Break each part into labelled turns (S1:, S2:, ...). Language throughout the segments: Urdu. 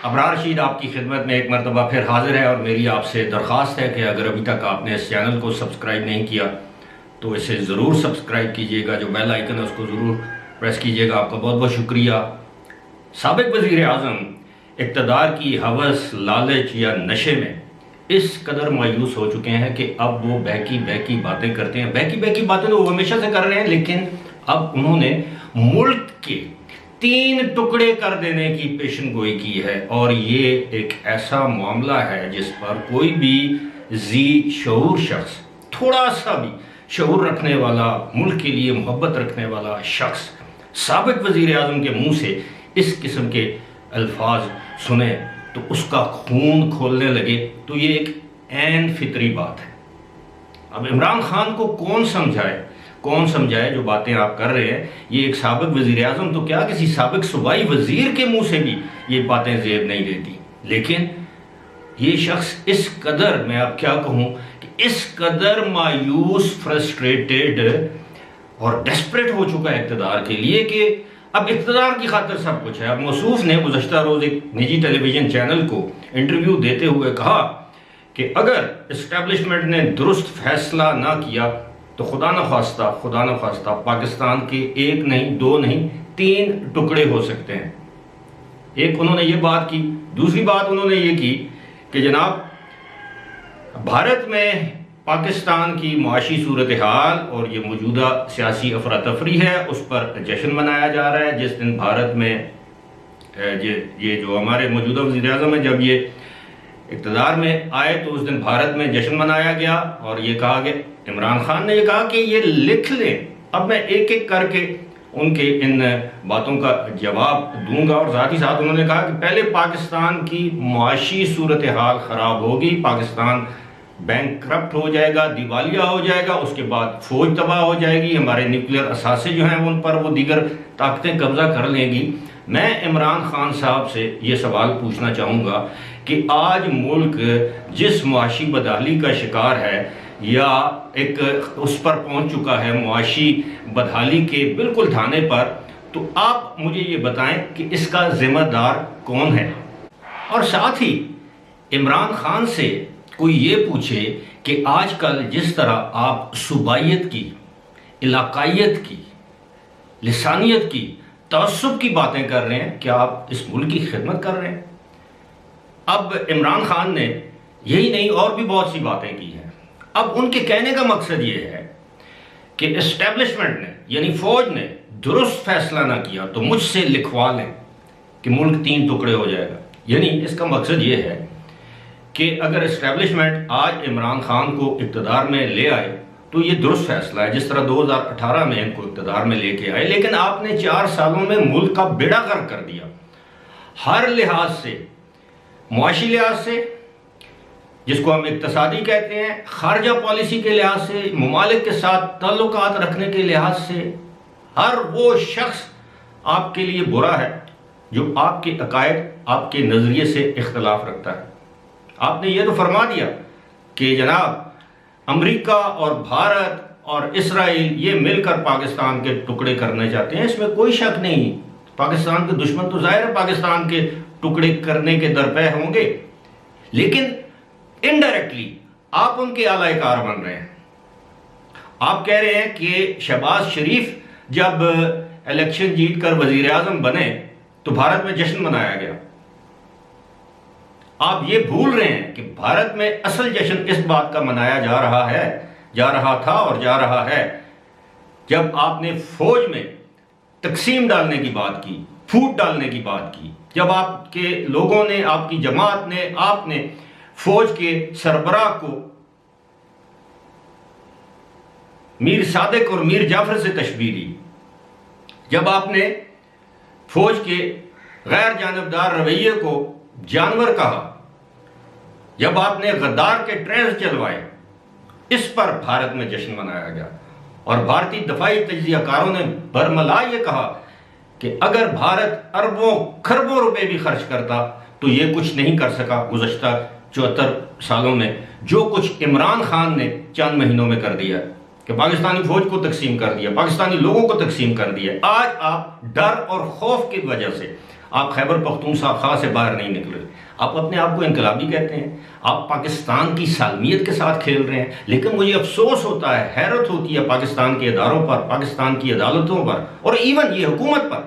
S1: ابرار رشید آپ کی خدمت میں ایک مرتبہ پھر حاضر ہے، اور میری آپ سے درخواست ہے کہ اگر ابھی تک آپ نے اس چینل کو سبسکرائب نہیں کیا تو اسے ضرور سبسکرائب کیجئے گا، جو بیل آئیکن ہے اس کو ضرور پریس کیجئے گا۔ آپ کا بہت بہت شکریہ۔ سابق وزیر اعظم اقتدار کی ہوس، لالچ یا نشے میں اس قدر مایوس ہو چکے ہیں کہ اب وہ بہکی باتیں کرتے ہیں۔ بہکی باتیں تو وہ ہمیشہ سے کر رہے ہیں، لیکن اب انہوں نے ملک کے 3 ٹکڑے کر دینے کی پیشن گوئی کی ہے، اور یہ ایک ایسا معاملہ ہے جس پر کوئی بھی ذی شعور شخص، تھوڑا سا بھی شعور رکھنے والا، ملک کے لیے محبت رکھنے والا شخص سابق وزیر اعظم کے منہ سے اس قسم کے الفاظ سنے تو اس کا خون کھولنے لگے، تو یہ ایک عین فطری بات ہے۔ اب عمران خان کو کون سمجھائے جو باتیں آپ کر رہے ہیں؟ یہ ایک سابق وزیر اعظم تو کیا، کسی سابق صوبائی وزیر کے منہ سے بھی یہ باتیں زیب نہیں دیتی، لیکن یہ شخص اس قدر، میں اب کیا کہوں، کہ اس قدر مایوس، فرسٹریٹڈ اور ڈیسپریٹ ہو چکا ہے اقتدار کے لیے کہ اب اقتدار کی خاطر سب کچھ ہے۔ اب موصوف نے گزشتہ روز ایک نجی ٹیلی ویژن چینل کو انٹرویو دیتے ہوئے کہا کہ اگر اسٹیبلشمنٹ نے درست فیصلہ نہ کیا تو خدا نخواستہ پاکستان کے 1 نہیں 2 نہیں 3 ٹکڑے ہو سکتے ہیں۔ ایک انہوں نے یہ بات کی، دوسری بات انہوں نے یہ کی کہ جناب بھارت میں پاکستان کی معاشی صورتحال اور یہ موجودہ سیاسی افراتفری ہے، اس پر جشن منایا جا رہا ہے۔ جس دن بھارت میں یہ جو ہمارے موجودہ وزیر اعظم ہے، جب یہ اقتدار میں آئے تو اس دن بھارت میں جشن منایا گیا، اور یہ کہا کہ عمران خان نے یہ کہا کہ یہ لکھ لیں۔ اب میں ایک ایک کر کے ان کے ان باتوں کا جواب دوں گا، اور ساتھ ہی ساتھ انہوں نے کہا کہ پہلے پاکستان کی معاشی صورتحال خراب ہوگی، پاکستان بینک کرپٹ ہو جائے گا، دیوالیہ ہو جائے گا، اس کے بعد فوج تباہ ہو جائے گی، ہمارے نیوکلیر اثاثے جو ہیں ان پر وہ دیگر طاقتیں قبضہ کر لیں گی۔ میں عمران خان صاحب سے یہ سوال پوچھنا چاہوں گا کہ آج ملک جس معاشی بدحالی کا شکار ہے، یا ایک اس پر پہنچ چکا ہے معاشی بدحالی کے بالکل دھانے پر، تو آپ مجھے یہ بتائیں کہ اس کا ذمہ دار کون ہے؟ اور ساتھ ہی عمران خان سے کوئی یہ پوچھے کہ آج کل جس طرح آپ صوبائیت کی، علاقائیت کی، لسانیت کی، تعصب کی باتیں کر رہے ہیں، کیا آپ اس ملک کی خدمت کر رہے ہیں؟ اب عمران خان نے یہی نہیں اور بھی بہت سی باتیں کی ہیں۔ اب ان کے کہنے کا مقصد یہ ہے کہ اسٹیبلشمنٹ نے، یعنی فوج نے درست فیصلہ نہ کیا تو مجھ سے لکھوا لیں کہ ملک 3 ٹکڑے ہو جائے گا۔ یعنی اس کا مقصد یہ ہے کہ اگر اسٹیبلشمنٹ آج عمران خان کو اقتدار میں لے آئے تو یہ درست فیصلہ ہے، جس طرح 2018 میں ان کو اقتدار میں لے کے آئے، لیکن آپ نے 4 سالوں میں ملک کا بیڑا غرق کر دیا، ہر لحاظ سے، معاشی لحاظ سے جس کو ہم اقتصادی کہتے ہیں، خارجہ پالیسی کے لحاظ سے، ممالک کے ساتھ تعلقات رکھنے کے لحاظ سے، ہر وہ شخص آپ کے لیے برا ہے جو آپ کے عقائد، آپ کے نظریے سے اختلاف رکھتا ہے۔ آپ نے یہ تو فرما دیا کہ جناب امریکہ اور بھارت اور اسرائیل یہ مل کر پاکستان کے ٹکڑے کرنے چاہتے ہیں، اس میں کوئی شک نہیں۔ پاکستان کے دشمن تو ظاہر ہے پاکستان کے ٹکڑے کرنے کے درپے ہوں گے، لیکن انڈائریکٹلی آپ ان کے اعلی کار بن رہے ہیں۔ آپ کہہ رہے ہیں کہ شہباز شریف جب الیکشن جیت کر وزیر اعظم بنے تو بھارت میں جشن منایا گیا۔ آپ یہ بھول رہے ہیں کہ بھارت میں اصل جشن اس بات کا منایا جا رہا تھا اور جا رہا ہے جب آپ نے فوج میں تقسیم ڈالنے کی بات کی، پھوٹ ڈالنے کی بات کی، جب آپ کے لوگوں نے، آپ کی جماعت نے، آپ نے فوج کے سربراہ کو میر صادق اور میر جعفر سے تشبیہ دی، جب آپ نے فوج کے غیر جانبدار رویے کو جانور کہا، جب آپ نے غدار کے ٹرینز چلوائے، اس پر بھارت میں جشن منایا گیا۔ اور بھارتی دفاعی تجزیہ کاروں نے برملا یہ کہا کہ اگر بھارت اربوں کھربوں روپے بھی خرچ کرتا تو یہ کچھ نہیں کر سکا گزشتہ 74 سالوں میں، جو کچھ عمران خان نے چند مہینوں میں کر دیا کہ پاکستانی فوج کو تقسیم کر دیا، پاکستانی لوگوں کو تقسیم کر دیا۔ آج آپ ڈر اور خوف کی وجہ سے آپ خیبر پختونخوا سے باہر نہیں نکل رہے، آپ اپنے آپ کو انقلابی کہتے ہیں، آپ پاکستان کی سالمیت کے ساتھ کھیل رہے ہیں۔ لیکن مجھے افسوس ہوتا ہے، حیرت ہوتی ہے پاکستان کے اداروں پر، پاکستان کی عدالتوں پر، اور ایون یہ حکومت پر،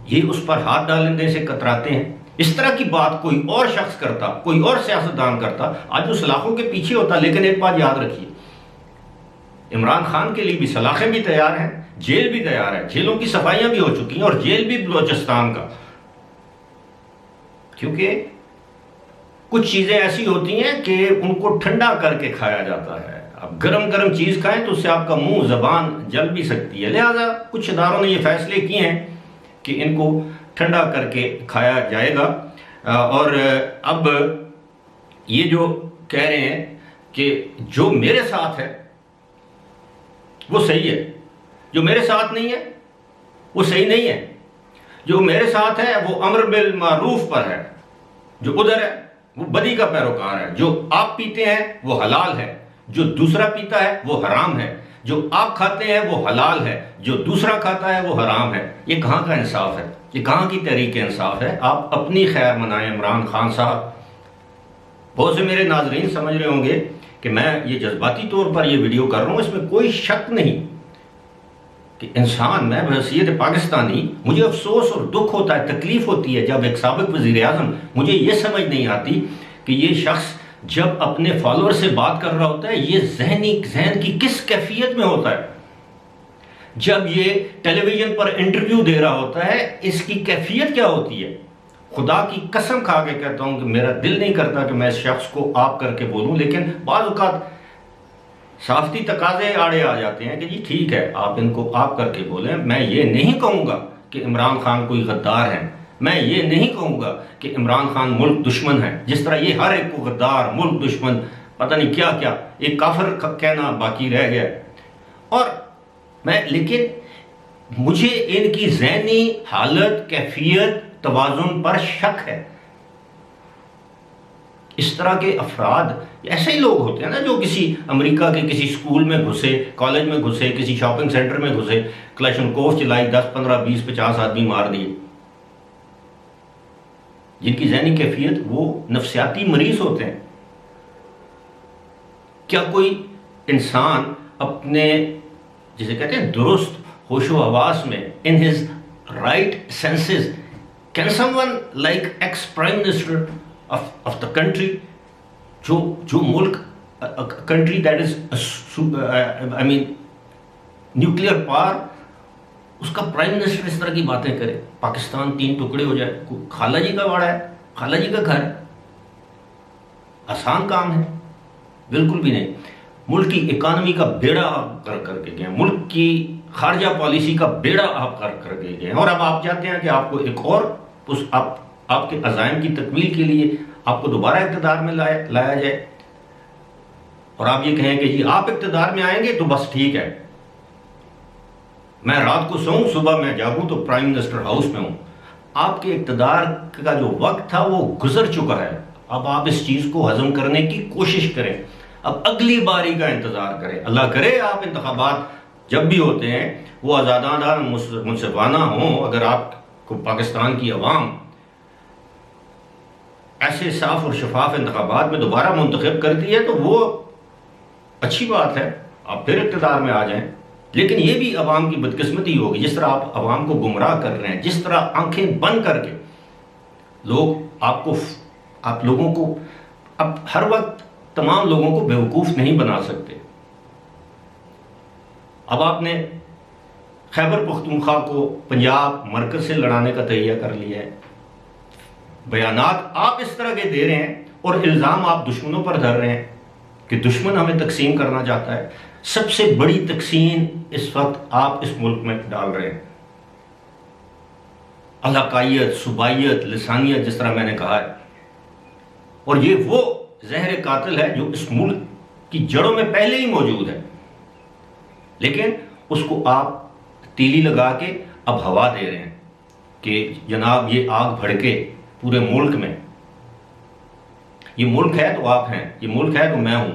S1: یہ اس پر ہاتھ ڈالنے سے کتراتے ہیں۔ اس طرح کی بات کوئی اور شخص کرتا، کوئی اور سیاستدان کرتا، آج وہ سلاخوں کے پیچھے ہوتا۔ لیکن ایک بات یاد رکھیے، عمران خان کے لیے بھی سلاخیں بھی تیار ہیں، جیل بھی تیار ہے، جیلوں کی صفائیاں بھی ہو چکی ہیں، اور جیل بھی بلوچستان کا، کیونکہ کچھ چیزیں ایسی ہوتی ہیں کہ ان کو ٹھنڈا کر کے کھایا جاتا ہے۔ اب گرم گرم چیز کھائیں تو اس سے آپ کا منہ زبان جل بھی سکتی ہے، لہذا کچھ اداروں نے یہ فیصلے کیے ہیں کہ ان کو ٹھنڈا کر کے کھایا جائے گا۔ اور اب یہ جو کہہ رہے ہیں کہ جو میرے ساتھ ہے وہ صحیح ہے، جو میرے ساتھ نہیں ہے وہ صحیح نہیں ہے، جو میرے ساتھ ہے وہ امر بالمعروف پر ہے، جو ادھر ہے وہ بدی کا پیروکار ہے، جو آپ پیتے ہیں وہ حلال ہے، جو دوسرا پیتا ہے وہ حرام ہے، جو آپ کھاتے ہیں وہ حلال ہے، جو دوسرا کھاتا ہے وہ حرام ہے۔ یہ کہاں کا انصاف ہے؟ یہ کہاں کی تحریک انصاف ہے؟ آپ اپنی خیر منائیں عمران خان صاحب۔ بہت سے میرے ناظرین سمجھ رہے ہوں گے کہ میں یہ جذباتی طور پر یہ ویڈیو کر رہا ہوں، اس میں کوئی شک نہیں کہ انسان، میں بحیثیت پاکستانی، مجھے افسوس اور دکھ ہوتا ہے، تکلیف ہوتی ہے جب ایک سابق وزیر اعظم، مجھے یہ سمجھ نہیں آتی کہ یہ شخص جب اپنے فالوور سے بات کر رہا ہوتا ہے یہ ذہن کی کس کیفیت میں ہوتا ہے، جب یہ ٹیلی ویژن پر انٹرویو دے رہا ہوتا ہے اس کی کیفیت کیا ہوتی ہے۔ خدا کی قسم کھا کے کہتا ہوں کہ میرا دل نہیں کرتا کہ میں اس شخص کو آپ کر کے بولوں، لیکن بعض اوقات صحافتی تقاضے آڑے آ جاتے ہیں کہ جی ٹھیک ہے آپ ان کو آپ کر کے بولیں۔ میں یہ نہیں کہوں گا کہ عمران خان کوئی غدار ہے، میں یہ نہیں کہوں گا کہ عمران خان ملک دشمن ہے، جس طرح یہ ہر ایک کو غدار، ملک دشمن، پتہ نہیں کیا کیا، ایک کافر کہنا باقی رہ گیا۔ اور لیکن مجھے ان کی ذہنی حالت، کیفیت، توازن پر شک ہے۔ اس طرح کے افراد ایسے ہی لوگ ہوتے ہیں نا جو کسی امریکہ کے کسی سکول میں گھسے، کالج میں گھسے، کسی شاپنگ سینٹر میں گھسے، کلاشنکوف چلائی، 10 15 20 50 آدمی مار دیے، جن کی ذہنی کیفیت وہ نفسیاتی مریض ہوتے ہیں۔ کیا کوئی انسان اپنے جسے کہتے ہیں درست ہوش و حواس میں in his right senses can someone like ex-prime minister of the country جو ملک country that is I mean nuclear power، اس کا پرائم منسٹر اس طرح کی باتیں کرے، پاکستان 3 ٹکڑے ہو جائے، خالہ جی کا واڑا ہے، خالہ جی کا گھر ہے، آسان کام ہے؟ بالکل بھی نہیں۔ ملک کی اکانومی کا بیڑا آپ کر کے گئے ہیں، ملک کی خارجہ پالیسی کا بیڑا آپ کر کے گئے ہیں، اور اب آپ چاہتے ہیں کہ آپ کو ایک اور آپ کے عزائم کی تکمیل کے لیے آپ کو دوبارہ اقتدار میں لایا جائے، اور آپ یہ کہیں کہ جی آپ اقتدار میں آئیں گے تو بس ٹھیک ہے، میں رات کو سوؤں صبح میں جاگوں تو پرائم منسٹر ہاؤس میں ہوں۔ آپ کے اقتدار کا جو وقت تھا وہ گزر چکا ہے، اب آپ اس چیز کو ہضم کرنے کی کوشش کریں، اب اگلی باری کا انتظار کریں۔ اللہ کرے آپ انتخابات جب بھی ہوتے ہیں وہ آزادانہ منصفانہ ہوں۔ اگر آپ کو پاکستان کی عوام ایسے صاف اور شفاف انتخابات میں دوبارہ منتخب کرتی ہے تو وہ اچھی بات ہے، آپ پھر اقتدار میں آ جائیں۔ لیکن یہ بھی عوام کی بدقسمتی ہوگی، جس طرح آپ عوام کو گمراہ کر رہے ہیں، جس طرح آنکھیں بند کر کے آپ لوگوں کو اب ہر وقت تمام لوگوں کو بیوقوف نہیں بنا سکتے۔ اب آپ نے خیبر پختونخوا کو پنجاب مرکز سے لڑانے کا تہیہ کر لیا ہے، بیانات آپ اس طرح کے دے رہے ہیں اور الزام آپ دشمنوں پر دھر رہے ہیں کہ دشمن ہمیں تقسیم کرنا چاہتا ہے۔ سب سے بڑی تقسیم اس وقت آپ اس ملک میں ڈال رہے ہیں، علاقائیت، صوبائیت، لسانیت، جس طرح میں نے کہا ہے، اور یہ وہ زہر قاتل ہے جو اس ملک کی جڑوں میں پہلے ہی موجود ہے، لیکن اس کو آپ تیلی لگا کے اب ہوا دے رہے ہیں کہ جناب یہ آگ بھڑکے پورے ملک میں، یہ ملک ہے تو آپ ہیں، یہ ملک ہے تو میں ہوں۔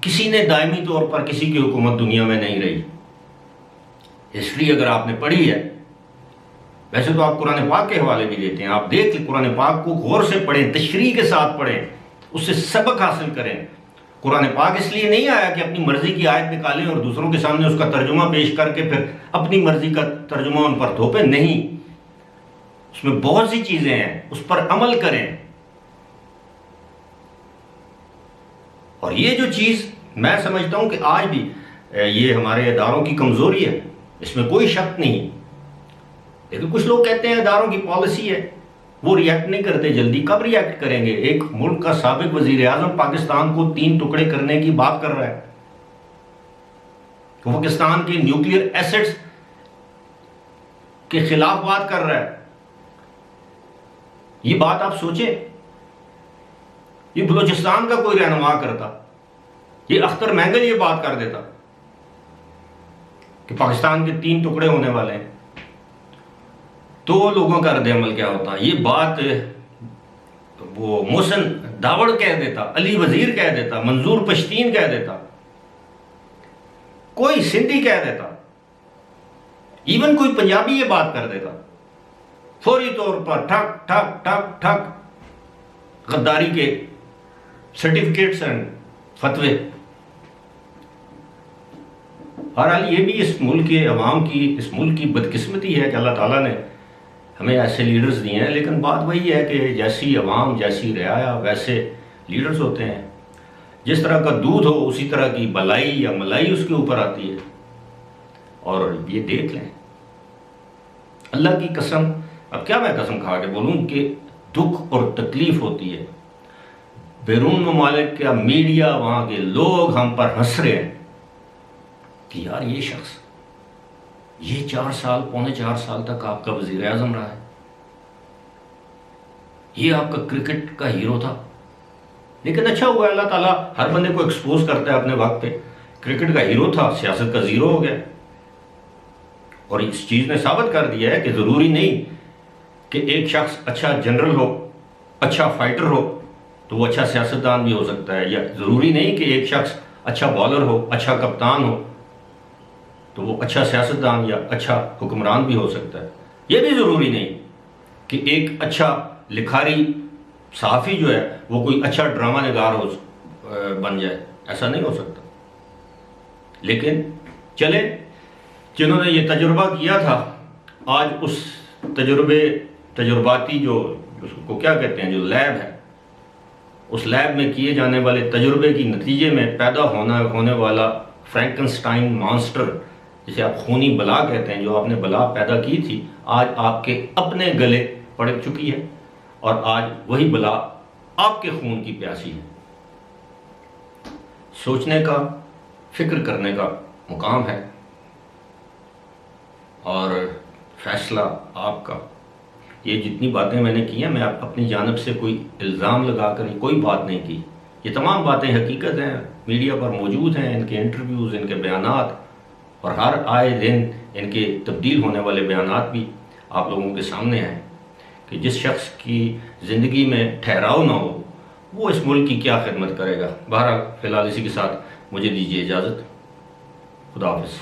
S1: کسی نے دائمی طور پر کسی کی حکومت دنیا میں نہیں رہی۔ ہسٹری اگر آپ نے پڑھی ہے ویسے تو آپ قرآن پاک کے حوالے بھی دیتے ہیں، آپ دیکھ لیں قرآن پاک کو غور سے پڑھیں، تشریح کے ساتھ پڑھیں، اس سے سبق حاصل کریں۔ قرآن پاک اس لیے نہیں آیا کہ اپنی مرضی کی آیت نکالیں اور دوسروں کے سامنے اس کا ترجمہ پیش کر کے پھر اپنی مرضی کا ترجمہ ان پر تھوپیں، نہیں، اس میں بہت سی چیزیں ہیں، اس پر عمل کریں۔ اور یہ جو چیز میں سمجھتا ہوں کہ آج بھی یہ ہمارے اداروں کی کمزوری ہے، اس میں کوئی شک نہیں، لیکن کچھ لوگ کہتے ہیں اداروں کی پالیسی ہے، وہ ریئیکٹ نہیں کرتے جلدی۔ کب ریئیکٹ کریں گے؟ ایک ملک کا سابق وزیر اعظم پاکستان کو 3 ٹکڑے کرنے کی بات کر رہا ہے، وہ پاکستان کے نیوکلیئر ایسٹس کے خلاف بات کر رہا ہے۔ یہ بات آپ سوچیں، یہ بلوچستان کا کوئی رہنما کرتا، یہ اختر مینگل یہ بات کر دیتا کہ پاکستان کے 3 ٹکڑے ہونے والے ہیں، تو لوگوں کا رد عمل کیا ہوتا؟ یہ بات وہ محسن داوڑ کہہ دیتا، علی وزیر کہہ دیتا، منظور پشتین کہہ دیتا، کوئی سندھی کہہ دیتا، ایون کوئی پنجابی یہ بات کر دیتا، فوری طور پر ٹھک ٹھک ٹھک ٹھک غداری کے سرٹیفکیٹس اینڈ فتوے۔ بہرحال یہ بھی اس ملک کے عوام کی، اس ملک کی بدقسمتی ہے کہ اللہ تعالیٰ نے ہمیں ایسے لیڈرز دیے ہیں، لیکن بات وہی ہے کہ جیسی عوام، جیسی رعایا، ویسے لیڈرز ہوتے ہیں۔ جس طرح کا دودھ ہو اسی طرح کی بلائی یا ملائی اس کے اوپر آتی ہے۔ اور یہ دیکھ لیں، اللہ کی قسم، اب کیا میں قسم کھا کے بولوں کہ دکھ اور تکلیف ہوتی ہے۔ بیرون ممالک کا میڈیا، وہاں کے لوگ ہم پر ہنس رہے ہیں کہ یار یہ شخص یہ 4 سال، پونے 4 سال تک آپ کا وزیر اعظم رہا ہے، یہ آپ کا کرکٹ کا ہیرو تھا۔ لیکن اچھا ہوا اللہ تعالیٰ ہر بندے کو ایکسپوز کرتا ہے اپنے وقت پہ۔ کرکٹ کا ہیرو تھا، سیاست کا زیرو ہو گیا، اور اس چیز نے ثابت کر دیا ہے کہ ضروری نہیں کہ ایک شخص اچھا جنرل ہو، اچھا فائٹر ہو تو وہ اچھا سیاستدان بھی ہو سکتا ہے، یا ضروری نہیں کہ ایک شخص اچھا بالر ہو، اچھا کپتان ہو تو وہ اچھا سیاستدان یا اچھا حکمران بھی ہو سکتا ہے۔ یہ بھی ضروری نہیں کہ ایک اچھا لکھاری صحافی جو ہے وہ کوئی اچھا ڈرامہ نگار بن جائے، ایسا نہیں ہو سکتا۔ لیکن چلے، جنہوں نے یہ تجربہ کیا تھا، آج اس تجرباتی جو اس کو کیا کہتے ہیں، جو لیب ہے، اس لیب میں کیے جانے والے تجربے کی نتیجے میں پیدا ہونے والا فرینکنسٹائن مانسٹر، جسے آپ خونی بلا کہتے ہیں، جو آپ نے بلا پیدا کی تھی، آج آپ کے اپنے گلے پڑ چکی ہے، اور آج وہی بلا آپ کے خون کی پیاسی ہے۔ سوچنے کا، فکر کرنے کا مقام ہے، اور فیصلہ آپ کا۔ یہ جتنی باتیں میں نے کی ہیں، میں اپنی جانب سے کوئی الزام لگا کر کوئی بات نہیں کی، یہ تمام باتیں حقیقت ہیں، میڈیا پر موجود ہیں، ان کے انٹرویوز، ان کے بیانات، اور ہر آئے دن ان کے تبدیل ہونے والے بیانات بھی آپ لوگوں کے سامنے ہیں کہ جس شخص کی زندگی میں ٹھہراؤ نہ ہو وہ اس ملک کی کیا خدمت کرے گا۔ بہرحال فی الحال اسی کے ساتھ مجھے دیجیے اجازت، خدا حافظ۔